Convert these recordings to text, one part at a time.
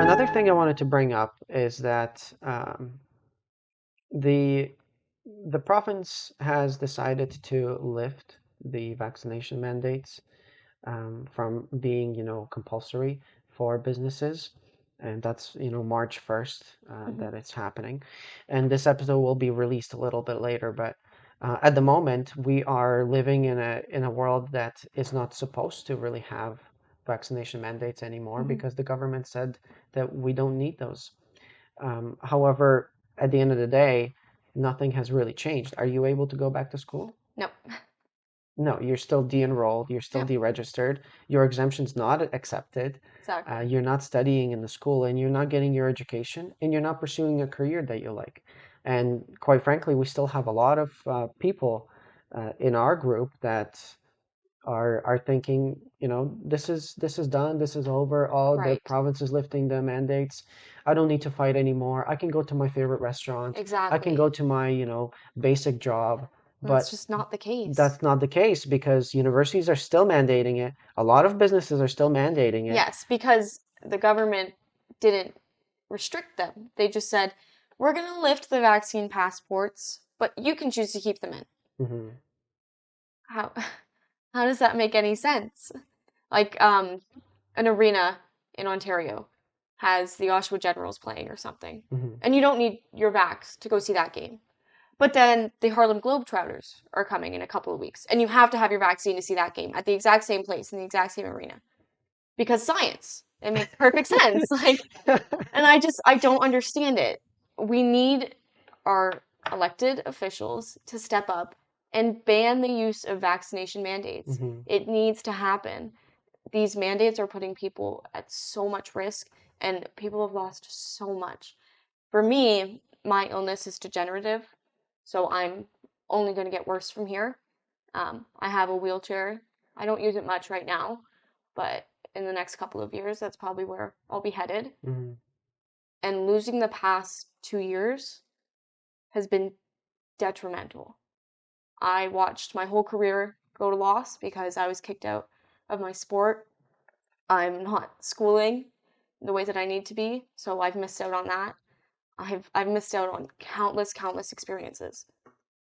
Another thing I wanted to bring up is that the the province has decided to lift the vaccination mandates from being, compulsory for businesses. And that's, March 1st Hmm. that it's happening. And this episode will be released a little bit later, but at the moment, we are living in a world that is not supposed to really have vaccination mandates anymore Hmm. because the government said that we don't need those. However, at the end of the day, nothing has really changed. Are you able to go back to school? No. No, you're still de-enrolled, you're still Yep. deregistered, your exemption's not accepted, Exactly. you're not studying in the school, and you're not getting your education, and you're not pursuing a career that you like. And quite frankly, we still have a lot of people in our group that are thinking, this is done, this is over. Oh, the Right. province is lifting the mandates. I don't need to fight anymore. I can go to my favorite restaurant. I can go Exactly. to my, basic job. That's But just not the case. that's not the case because universities are still mandating it. A lot of businesses are still mandating it. Yes, because the government didn't restrict them. They just said, we're going to lift the vaccine passports, but you can choose to keep them in. Hmm. How how does that make any sense? Like an arena in Ontario has the Oshawa Generals playing or something. Hmm. And you don't need your vax to go see that game. But then the Harlem Globetrotters are coming in a couple of weeks, and you have to have your vaccine to see that game at the exact same place in the exact same arena because science. It makes perfect sense. Like, and I don't understand it. We need our elected officials to step up and ban the use of vaccination mandates. Hmm. It needs to happen. These mandates are putting people at so much risk, and people have lost so much. For me, my illness is degenerative, so I'm only going to get worse from here. I have a wheelchair. I don't use it much right now, but in the next couple of years, that's probably where I'll be headed. Hmm. And losing the past 2 years has been detrimental. I watched my whole career go to loss because I was kicked out of my sport. I'm not schooling the way that I need to be, so I've missed out on that. I've missed out on countless experiences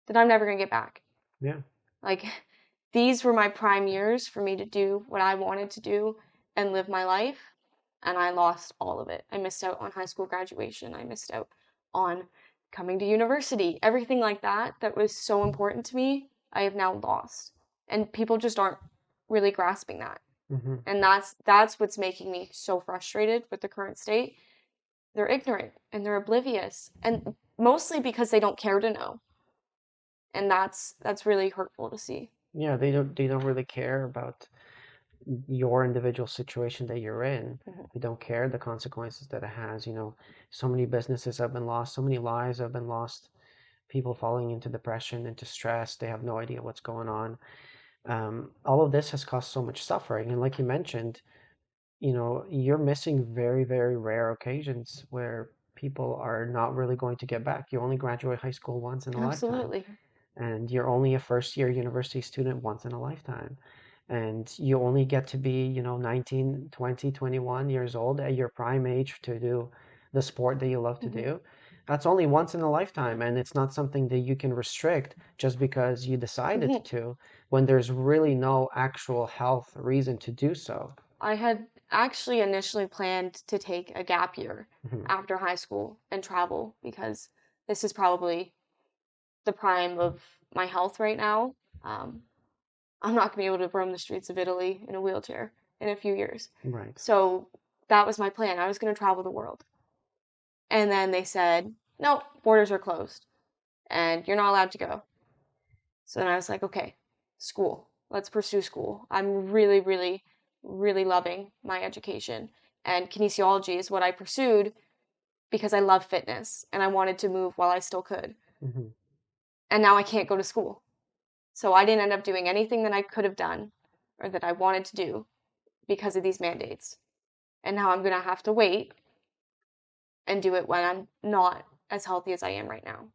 that I'm never gonna get back. Yeah. Like these were my prime years for me to do what I wanted to do and live my life, and I lost all of it. I missed out on high school graduation. I missed out on coming to university. Everything like that that was so important to me, I have now lost. And people just aren't really grasping that. Hmm. And that's what's making me so frustrated with the current state. They're ignorant and they're oblivious, and mostly because they don't care to know. And that's really hurtful to see. Yeah, they don't really care about your individual situation that you're in. Mhm. They don't care the consequences that it has. So many businesses have been lost, so many lives have been lost, people falling into depression, into stress. They have no idea what's going on. All of this has caused so much suffering. And like you mentioned, you're missing very, very rare occasions where people are not really going to get back. You only graduate high school once in a lifetime, Absolutely. and you're only a first year university student once in a lifetime. And you only get to be, 19, 20, 21 years old at your prime age to do the sport that you love to Hmm. do. That's only once in a lifetime, and it's not something that you can restrict just because you decided Hmm. to, when there's really no actual health reason to do so. I had actually initially planned to take a gap year Mhm. after high school and travel because this is probably the prime of my health right now. Um, I'm not going to be able to roam the streets of Italy in a wheelchair in a few years. Right. So that was my plan. I was going to travel the world. And then they said, no, borders are closed and you're not allowed to go. So then I was like, okay, school. Let's pursue school. I'm really loving my education. And kinesiology is what I pursued because I love fitness and I wanted to move while I still could. Hmm. And now I can't go to school. So I didn't end up doing anything that I could have done or that I wanted to do because of these mandates. And now I'm going to have to wait and do it when I'm not as healthy as I am right now.